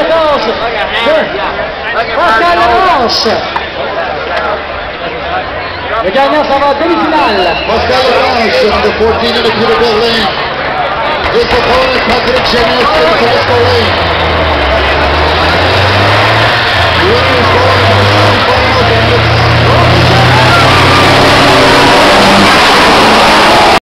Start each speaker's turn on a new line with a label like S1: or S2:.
S1: 14. Pascal Roche. Le gagnant s'en va en demi-finale.
S2: Pascal Roche, number 14 in the Peterbilt lane. His opponent, Patrick Genius, in the Peterbilt lane. Winning